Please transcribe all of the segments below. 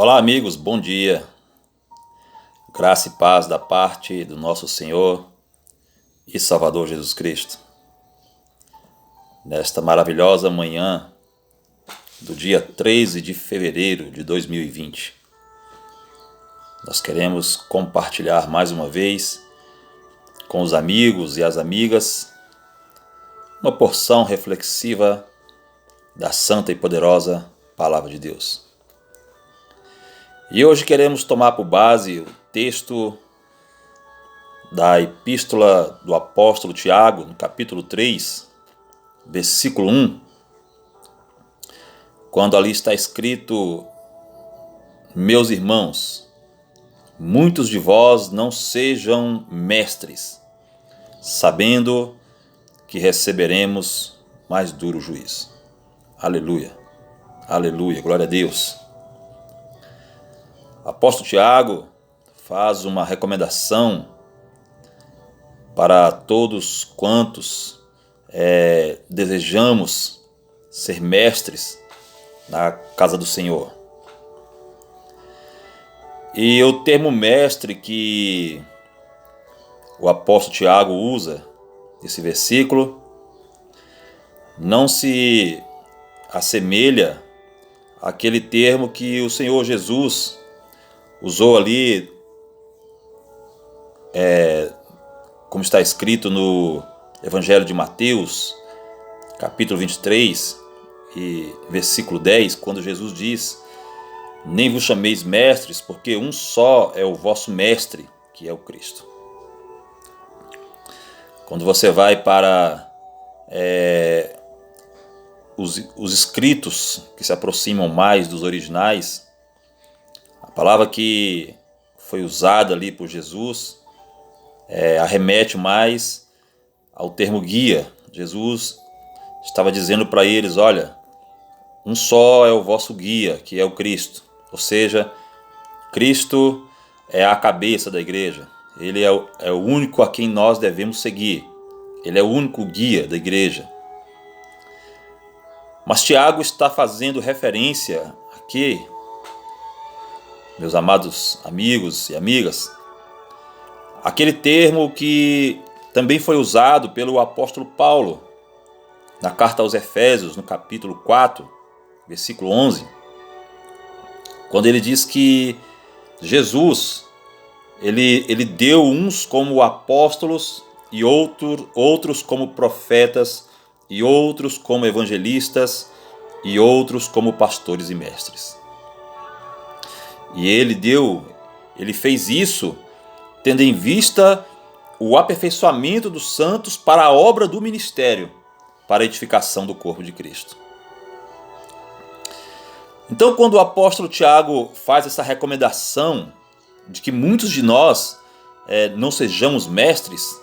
Olá, amigos, bom dia. Graça e paz da parte do nosso Senhor e Salvador Jesus Cristo. Nesta maravilhosa manhã do dia 13 de fevereiro de 2020, nós queremos compartilhar mais uma vez com os amigos e as amigas uma porção reflexiva da santa e poderosa Palavra de Deus. E hoje queremos tomar por base o texto da Epístola do Apóstolo Tiago, no capítulo 3, versículo 1, quando ali está escrito: Meus irmãos, muitos de vós não sejam mestres, sabendo que receberemos mais duro juízo. Aleluia, aleluia, glória a Deus. O apóstolo Tiago faz uma recomendação para todos quantos desejamos ser mestres na casa do Senhor. E o termo mestre que o apóstolo Tiago usa nesse versículo não se assemelha àquele termo que o Senhor Jesus usou ali, como está escrito no Evangelho de Mateus, capítulo 23 e versículo 10, quando Jesus diz: Nem vos chameis mestres, porque um só é o vosso mestre, que é o Cristo. Quando você vai para os escritos que se aproximam mais dos originais, a palavra que foi usada ali por Jesus arremete mais ao termo guia. Jesus estava dizendo para eles: olha, um só é o vosso guia, que é o Cristo. Ou seja, Cristo é a cabeça da igreja. Ele é o único a quem nós devemos seguir. Ele é o único guia da igreja. Mas Tiago está fazendo referência aqui, meus amados amigos e amigas, aquele termo que também foi usado pelo apóstolo Paulo na carta aos Efésios, no capítulo 4, versículo 11, quando ele diz que Jesus, ele deu uns como apóstolos e outros como profetas e outros como evangelistas e outros como pastores e mestres. E ele fez isso tendo em vista o aperfeiçoamento dos santos para a obra do ministério, para a edificação do corpo de Cristo. Então, quando o apóstolo Tiago faz essa recomendação de que muitos de nós não sejamos mestres,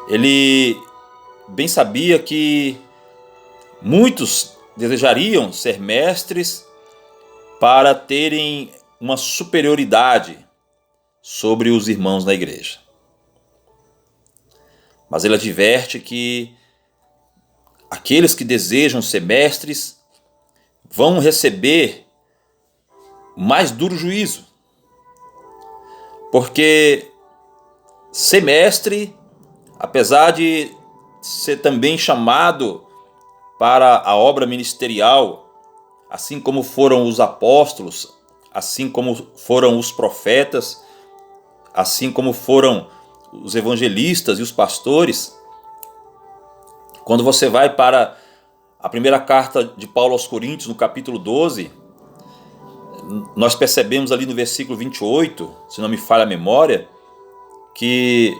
ele bem sabia que muitos desejariam ser mestres para terem uma superioridade sobre os irmãos na igreja. Mas ele adverte que aqueles que desejam ser mestres vão receber mais duro juízo. Porque ser mestre, apesar de ser também chamado para a obra ministerial, assim como foram os apóstolos, assim como foram os profetas, assim como foram os evangelistas e os pastores, quando você vai para a primeira carta de Paulo aos Coríntios, no capítulo 12, nós percebemos ali no versículo 28, se não me falha a memória, que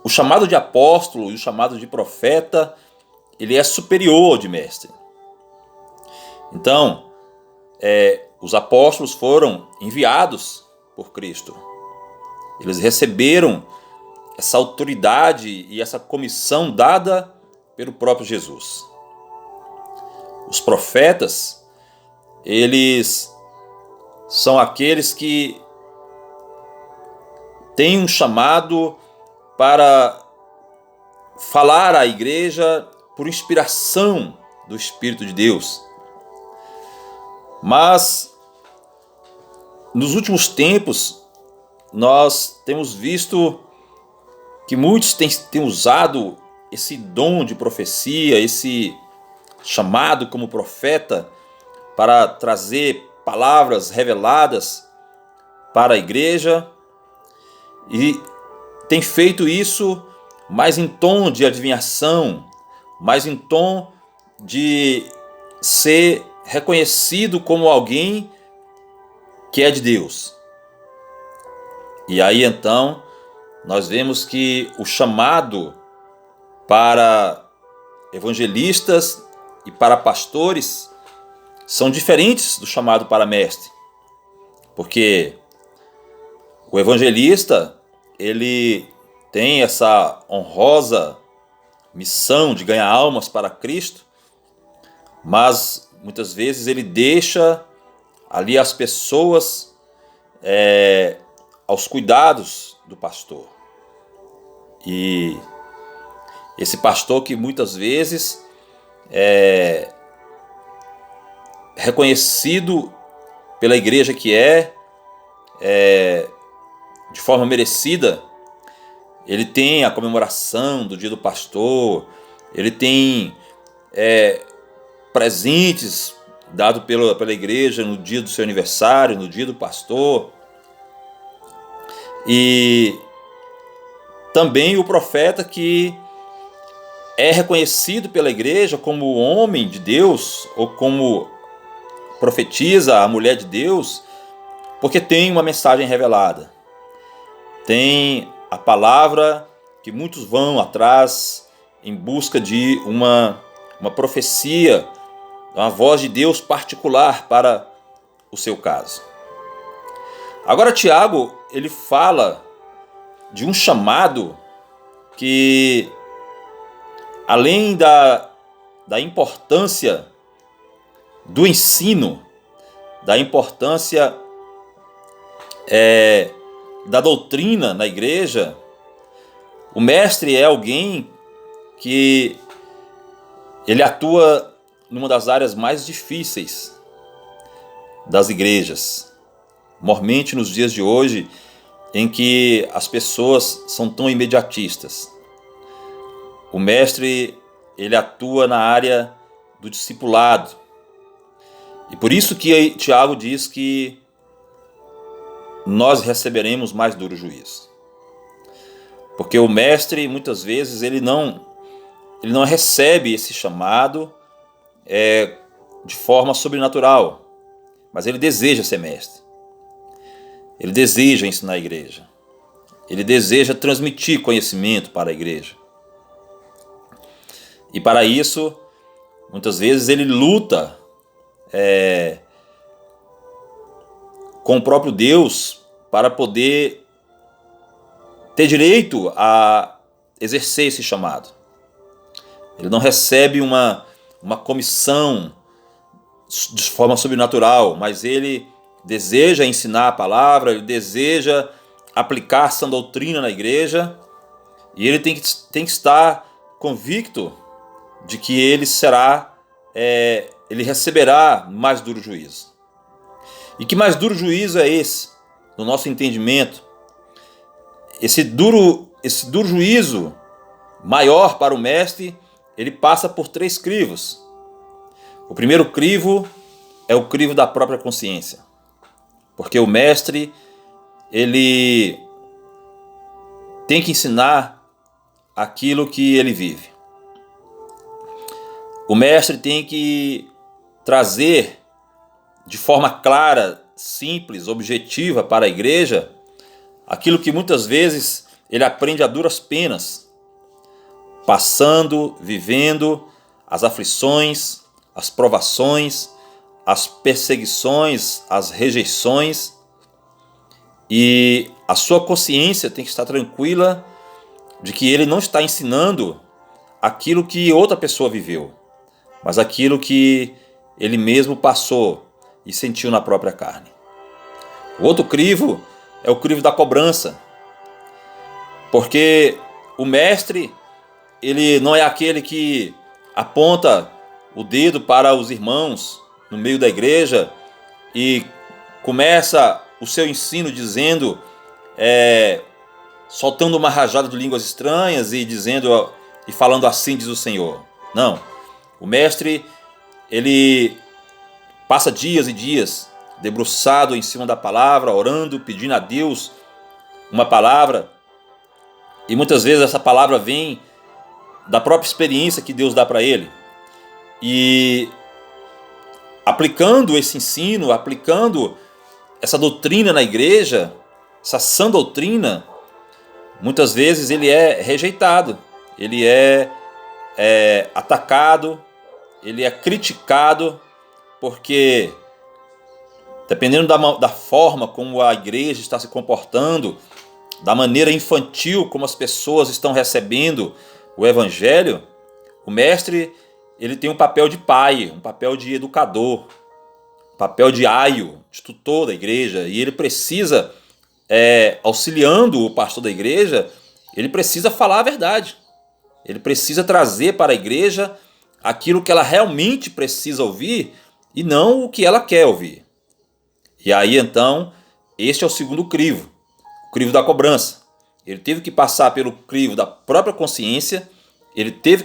o chamado de apóstolo e o chamado de profeta, ele é superior ao de mestre. Então, os apóstolos foram enviados por Cristo. Eles receberam essa autoridade e essa comissão dada pelo próprio Jesus. Os profetas, eles são aqueles que têm um chamado para falar à igreja por inspiração do Espírito de Deus. Mas nos últimos tempos nós temos visto que muitos têm usado esse dom de profecia, esse chamado como profeta, para trazer palavras reveladas para a igreja, e tem feito isso mais em tom de adivinhação, mais em tom de ser reconhecido como alguém que é de Deus. E aí então nós vemos que o chamado para evangelistas e para pastores são diferentes do chamado para mestre. Porque o evangelista, ele tem essa honrosa missão de ganhar almas para Cristo, mas muitas vezes ele deixa ali as pessoas aos cuidados do pastor. E esse pastor que muitas vezes é reconhecido pela igreja que de forma merecida, ele tem a comemoração do dia do pastor, ele tem presentes dados pela igreja no dia do seu aniversário, no dia do pastor. E também o profeta que é reconhecido pela igreja como homem de Deus, ou como profetiza a mulher de Deus, porque tem uma mensagem revelada. Tem a palavra que muitos vão atrás em busca de uma profecia, uma voz de Deus particular para o seu caso. Agora Tiago, ele fala de um chamado que, além da importância do ensino, da importância da doutrina na igreja, o mestre é alguém que ele atua numa das áreas mais difíceis das igrejas, mormente nos dias de hoje, em que as pessoas são tão imediatistas. O mestre, ele atua na área do discipulado. E por isso que Tiago diz que nós receberemos mais duro juízo. Porque o mestre, muitas vezes, ele não recebe esse chamado de forma sobrenatural, mas ele deseja ser mestre. Ele deseja ensinar a igreja. Ele deseja transmitir conhecimento para a igreja. E para isso, muitas vezes ele luta com o próprio Deus para poder ter direito a exercer esse chamado. Ele não recebe uma comissão de forma sobrenatural, mas ele deseja ensinar a palavra, ele deseja aplicar essa doutrina na igreja, e ele tem que estar convicto de que ele receberá mais duro juízo. E que mais duro juízo é esse, no nosso entendimento? Esse duro juízo maior para o mestre, ele passa por 3 crivos. O primeiro crivo é o crivo da própria consciência. Porque o mestre, ele tem que ensinar aquilo que ele vive. O mestre tem que trazer de forma clara, simples, objetiva para a igreja aquilo que muitas vezes ele aprende a duras penas, passando, vivendo as aflições, as provações, as perseguições, as rejeições, e a sua consciência tem que estar tranquila de que ele não está ensinando aquilo que outra pessoa viveu, mas aquilo que ele mesmo passou e sentiu na própria carne. O outro crivo é o crivo da cobrança, porque o mestre, ele não é aquele que aponta o dedo para os irmãos no meio da igreja e começa o seu ensino dizendo, soltando uma rajada de línguas estranhas e dizendo e falando assim diz o Senhor. Não, o mestre ele passa dias e dias debruçado em cima da palavra, orando, pedindo a Deus uma palavra, e muitas vezes essa palavra vem da própria experiência que Deus dá para ele. E aplicando esse ensino, aplicando essa doutrina na igreja, essa sã doutrina, muitas vezes ele é rejeitado, ele é atacado, ele é criticado, porque dependendo da forma como a igreja está se comportando, da maneira infantil como as pessoas estão recebendo o evangelho, o mestre ele tem um papel de pai, um papel de educador, um papel de aio, de tutor da igreja, e ele precisa, auxiliando o pastor da igreja, ele precisa falar a verdade, ele precisa trazer para a igreja aquilo que ela realmente precisa ouvir e não o que ela quer ouvir. E aí então, este é o segundo crivo, o crivo da cobrança. Ele teve que passar pelo crivo da própria consciência, ele tem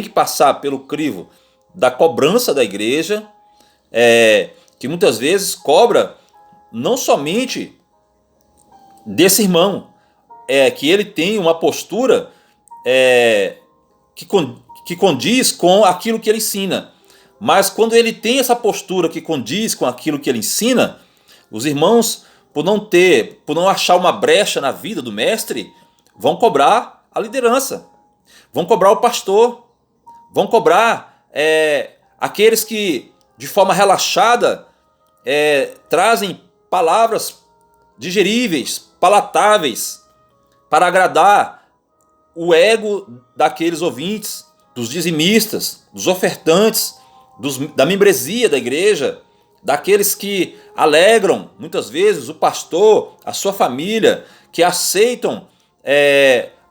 que passar pelo crivo da cobrança da igreja, que muitas vezes cobra não somente desse irmão, que ele tem uma postura que condiz com aquilo que ele ensina. Mas quando ele tem essa postura que condiz com aquilo que ele ensina, os irmãos, por não achar uma brecha na vida do mestre, vão cobrar a liderança, vão cobrar o pastor, vão cobrar aqueles que, de forma relaxada, trazem palavras digeríveis, palatáveis, para agradar o ego daqueles ouvintes, dos dizimistas, dos ofertantes, da membresia da igreja, daqueles que alegram, muitas vezes, o pastor, a sua família, que aceitam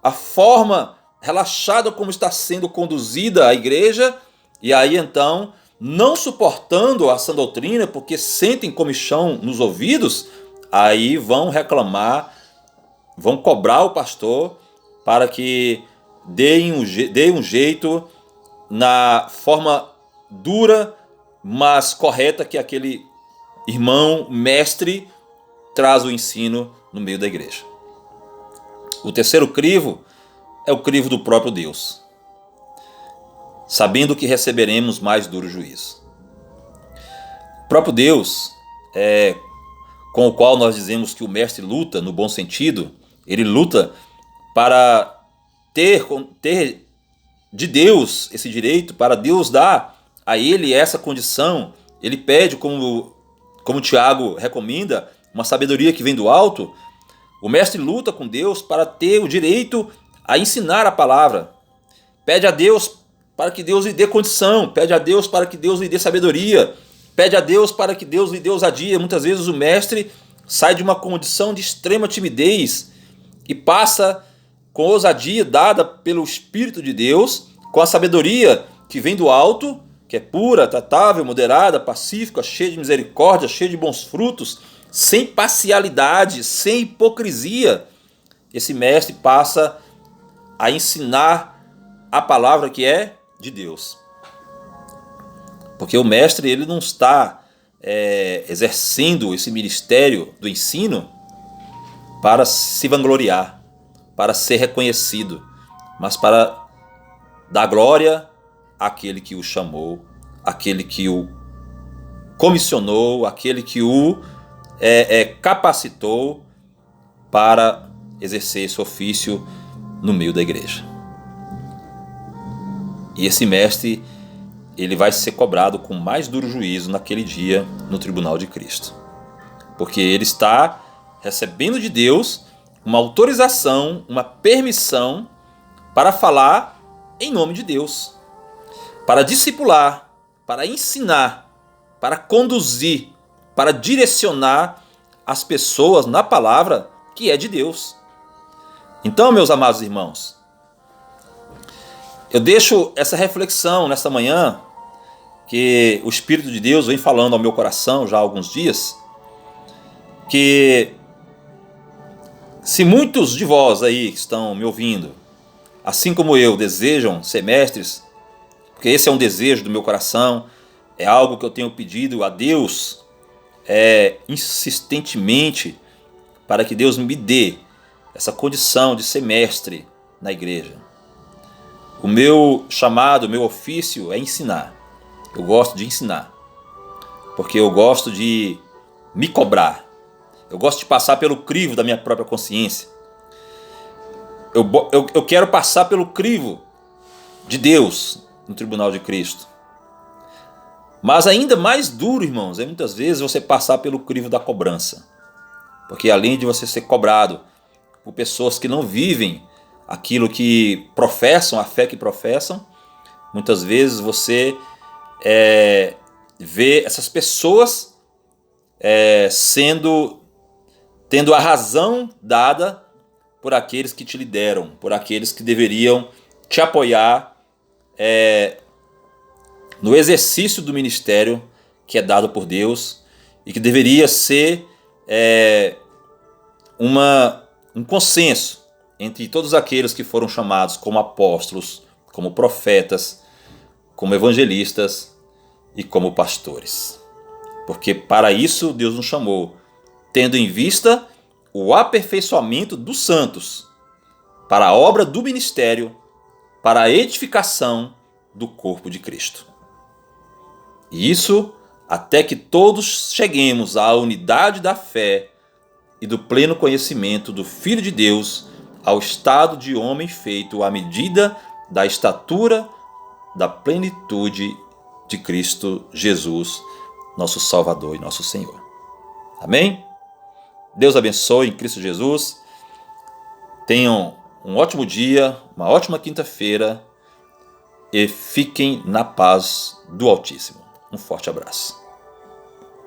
a forma relaxada como está sendo conduzida a igreja, e aí então, não suportando a sã doutrina, porque sentem comichão nos ouvidos, aí vão reclamar, vão cobrar o pastor para que dê um jeito na forma dura, mas correta que aquele irmão mestre traz o ensino no meio da igreja. O terceiro crivo é o crivo do próprio Deus, sabendo que receberemos mais duro juízo. O próprio Deus, com o qual nós dizemos que o mestre luta no bom sentido, ele luta para ter de Deus esse direito, para Deus dar a ele essa condição. Ele pede, como Tiago recomenda, uma sabedoria que vem do alto. O mestre luta com Deus para ter o direito a ensinar a palavra. Pede a Deus para que Deus lhe dê condição, pede a Deus para que Deus lhe dê sabedoria, pede a Deus para que Deus lhe dê ousadia. Muitas vezes o mestre sai de uma condição de extrema timidez e passa com ousadia dada pelo Espírito de Deus, com a sabedoria que vem do alto, que é pura, tratável, moderada, pacífica, cheia de misericórdia, cheia de bons frutos, sem parcialidade, sem hipocrisia. Esse mestre passa a ensinar a palavra que é de Deus. Porque o mestre ele não está exercendo esse ministério do ensino para se vangloriar, para ser reconhecido, mas para dar glória àquele que o chamou, àquele que o comissionou, àquele que o capacitou para exercer esse ofício no meio da igreja. E esse mestre ele vai ser cobrado com mais duro juízo naquele dia no tribunal de Cristo, porque ele está recebendo de Deus uma autorização, uma permissão para falar em nome de Deus, para discipular, para ensinar, para conduzir, para direcionar as pessoas na palavra que é de Deus. Então, meus amados irmãos, eu deixo essa reflexão nesta manhã, que o Espírito de Deus vem falando ao meu coração já há alguns dias, que se muitos de vós aí que estão me ouvindo, assim como eu, desejam ser mestres, porque esse é um desejo do meu coração, é algo que eu tenho pedido a Deus insistentemente, para que Deus me dê essa condição de ser mestre na igreja. O meu chamado, o meu ofício é ensinar. Eu gosto de ensinar, porque eu gosto de me cobrar. Eu gosto de passar pelo crivo da minha própria consciência. Eu quero passar pelo crivo de Deus no tribunal de Cristo. Mas ainda mais duro, irmãos, é muitas vezes você passar pelo crivo da cobrança. Porque além de você ser cobrado por pessoas que não vivem aquilo que professam, a fé que professam, muitas vezes você vê essas pessoas tendo a razão dada por aqueles que te lideram, por aqueles que deveriam te apoiar no exercício do ministério que é dado por Deus e que deveria ser um consenso entre todos aqueles que foram chamados como apóstolos, como profetas, como evangelistas e como pastores. Porque para isso Deus nos chamou, tendo em vista o aperfeiçoamento dos santos, para a obra do ministério, para a edificação do corpo de Cristo. E isso até que todos cheguemos à unidade da fé e do pleno conhecimento do Filho de Deus, ao estado de homem feito à medida da estatura da plenitude de Cristo Jesus, nosso Salvador e nosso Senhor. Amém? Deus abençoe em Cristo Jesus. Tenham um ótimo dia, uma ótima quinta-feira e fiquem na paz do Altíssimo. Um forte abraço.